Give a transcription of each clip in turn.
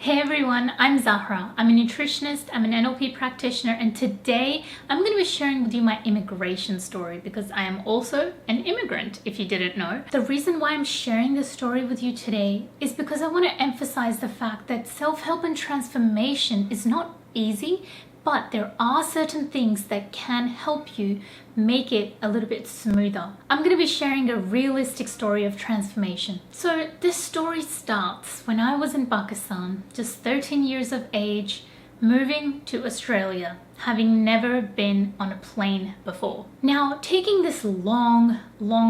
Hey everyone, I'm Zahra. I'm a nutritionist, I'm an NLP practitioner, and today I'm going to be sharing with you my immigration story because I am also an immigrant, if you didn't know. The reason why I'm sharing this story with you today is because I want to emphasize the fact that self-help and transformation is not easy, but there are certain things that can help you make it a little bit smoother. I'm going to be sharing a realistic story of transformation. So this story starts when I was in Pakistan, just 13 years of age, moving to Australia, having never been on a plane before. Now, taking this long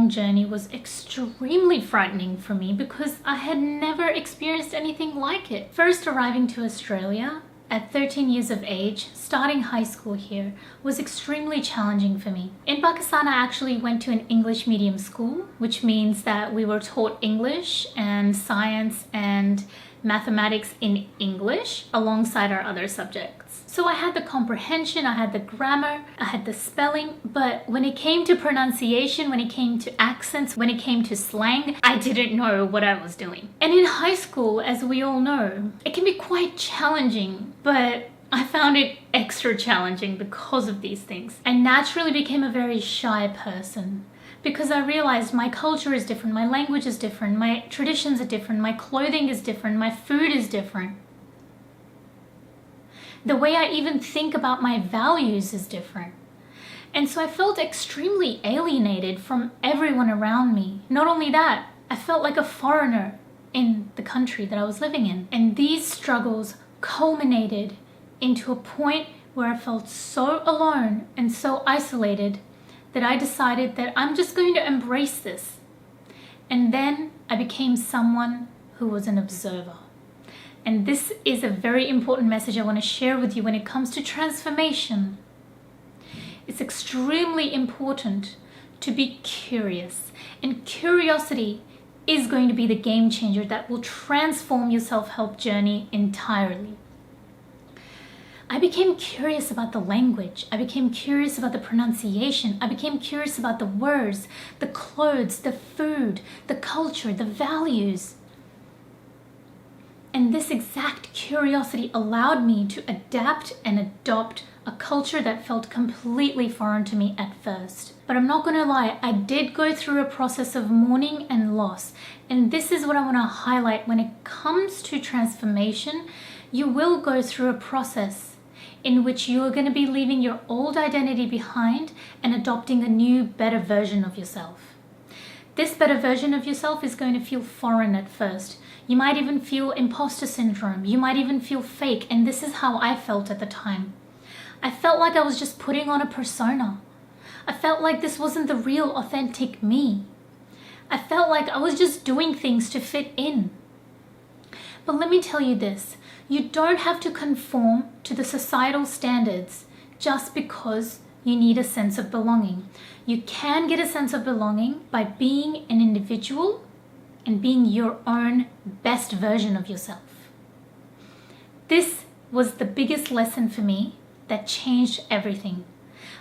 journey was extremely frightening for me because I had never experienced anything like it. First arriving to Australia, at 13 years of age, starting high school here was extremely challenging for me. In Pakistan, I actually went to an English medium school, which means that we were taught English and science and mathematics in English alongside our other subjects. So I had the comprehension, I had the grammar, I had the spelling, but when it came to pronunciation, when it came to accents, when it came to slang, I didn't know what I was doing. And in high school, as we all know, it can be quite challenging, but I found it extra challenging because of these things. I naturally became a very shy person because I realized my culture is different, my language is different, my traditions are different, my clothing is different, my food is different. The way I even think about my values is different. And so I felt extremely alienated from everyone around me. Not only that, I felt like a foreigner in the country that I was living in. And these struggles culminated into a point where I felt so alone and so isolated that I decided that I'm just going to embrace this. And then I became someone who was an observer. And this is a very important message I want to share with you when it comes to transformation. It's extremely important to be curious. And curiosity is going to be the game changer that will transform your self-help journey entirely. I became curious about the language. I became curious about the pronunciation. I became curious about the words, the clothes, the food, the culture, the values. And this exact curiosity allowed me to adapt and adopt a culture that felt completely foreign to me at first. But I'm not going to lie, I did go through a process of mourning and loss. And this is what I want to highlight. When it comes to transformation, you will go through a process in which you are going to be leaving your old identity behind and adopting a new, better version of yourself. This better version of yourself is going to feel foreign at first. You might even feel imposter syndrome. You might even feel fake. And this is how I felt at the time. I felt like I was just putting on a persona. I felt like this wasn't the real, authentic me. I felt like I was just doing things to fit in. But let me tell you this. You don't have to conform to the societal standards just because you need a sense of belonging. You can get a sense of belonging by being an individual and being your own best version of yourself. This was the biggest lesson for me that changed everything.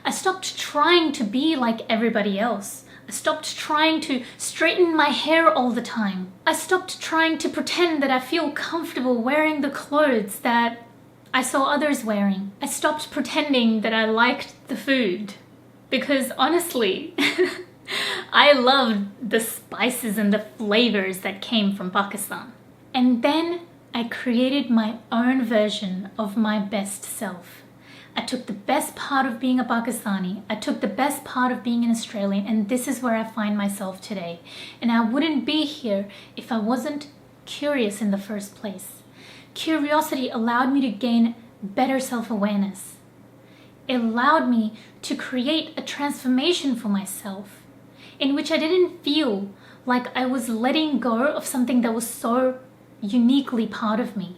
I stopped trying to be like everybody else. I stopped trying to straighten my hair all the time. I stopped trying to pretend that I feel comfortable wearing the clothes that I saw others wearing. I stopped pretending that I liked the food because honestly, I loved the spices and the flavors that came from Pakistan. And then I created my own version of my best self. I took the best part of being a Pakistani. I took the best part of being an Australian, and this is where I find myself today. And I wouldn't be here if I wasn't curious in the first place. Curiosity allowed me to gain better self-awareness. It allowed me to create a transformation for myself in which I didn't feel like I was letting go of something that was so uniquely part of me.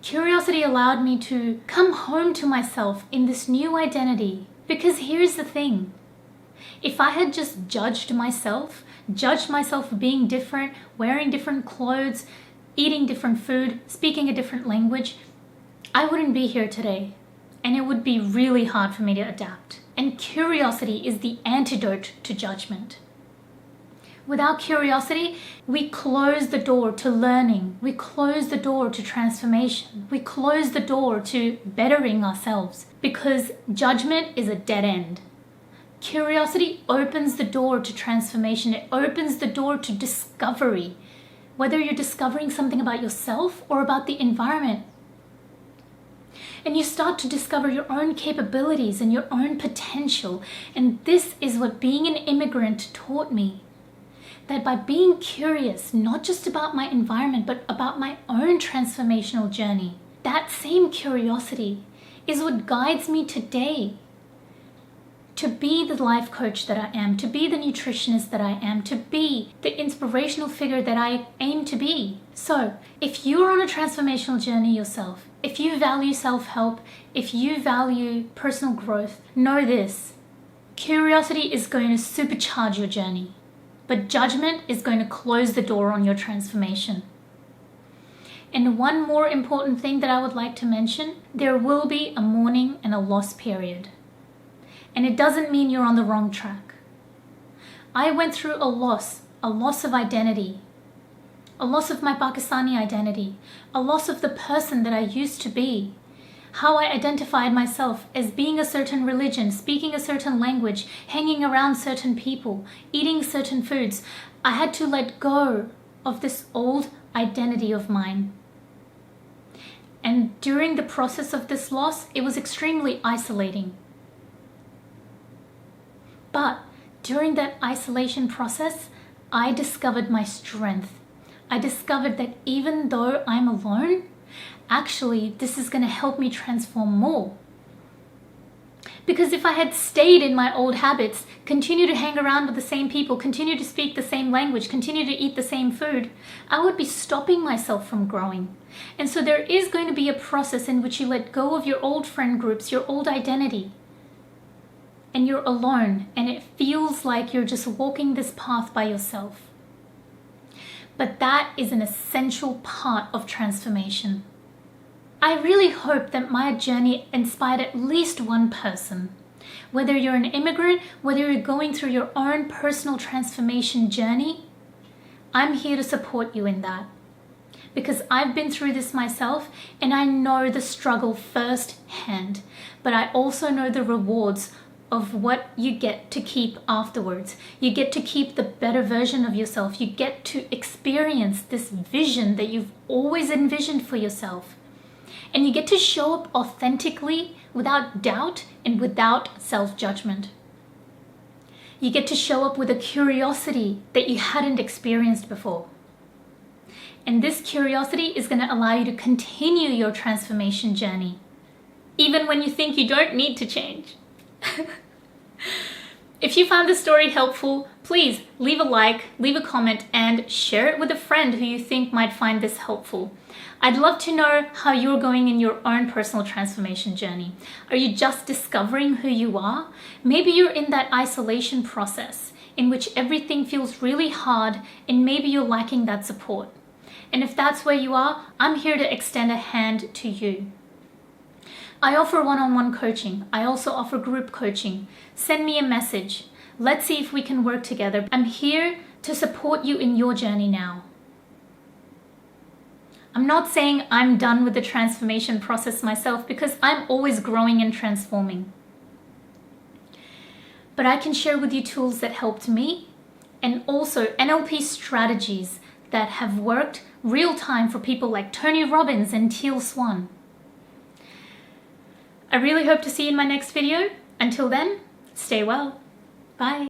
Curiosity allowed me to come home to myself in this new identity. Because here's the thing. If I had just judged myself for being different, wearing different clothes, eating different food, speaking a different language, I wouldn't be here today. And it would be really hard for me to adapt. And curiosity is the antidote to judgment. Without curiosity, we close the door to learning. We close the door to transformation. We close the door to bettering ourselves because judgment is a dead end. Curiosity opens the door to transformation. It opens the door to discovery, whether you're discovering something about yourself or about the environment. And you start to discover your own capabilities and your own potential. And this is what being an immigrant taught me. That by being curious, not just about my environment, but about my own transformational journey, that same curiosity is what guides me today to be the life coach that I am, to be the nutritionist that I am, to be the inspirational figure that I aim to be. So, if you're on a transformational journey yourself, if you value self-help, if you value personal growth, know this: curiosity is going to supercharge your journey. But judgment is going to close the door on your transformation. And one more important thing that I would like to mention, there will be a mourning and a loss period. And it doesn't mean you're on the wrong track. I went through a loss of identity, a loss of my Pakistani identity, a loss of the person that I used to be, how I identified myself as being a certain religion, speaking a certain language, hanging around certain people, eating certain foods. I had to let go of this old identity of mine. And during the process of this loss, it was extremely isolating. But during that isolation process, I discovered my strength. I discovered that even though I'm alone, actually, this is going to help me transform more. Because if I had stayed in my old habits, continue to hang around with the same people, continue to speak the same language, continue to eat the same food, I would be stopping myself from growing. And so there is going to be a process in which you let go of your old friend groups, your old identity, and you're alone, and it feels like you're just walking this path by yourself. But that is an essential part of transformation. I really hope that my journey inspired at least one person. Whether you're an immigrant, whether you're going through your own personal transformation journey, I'm here to support you in that. Because I've been through this myself and I know the struggle firsthand, but I also know the rewards of what you get to keep afterwards. You get to keep the better version of yourself. You get to experience this vision that you've always envisioned for yourself. And you get to show up authentically, without doubt and without self-judgment. You get to show up with a curiosity that you hadn't experienced before. And this curiosity is going to allow you to continue your transformation journey, even when you think you don't need to change. If you found this story helpful, please leave a like, leave a comment, and share it with a friend who you think might find this helpful. I'd love to know how you're going in your own personal transformation journey. Are you just discovering who you are? Maybe you're in that isolation process in which everything feels really hard and maybe you're lacking that support. And if that's where you are, I'm here to extend a hand to you. I offer one-on-one coaching. I also offer group coaching. Send me a message. Let's see if we can work together. I'm here to support you in your journey now. I'm not saying I'm done with the transformation process myself because I'm always growing and transforming. But I can share with you tools that helped me and also NLP strategies that have worked real time for people like Tony Robbins and Teal Swan. I really hope to see you in my next video. Until then, stay well. Bye.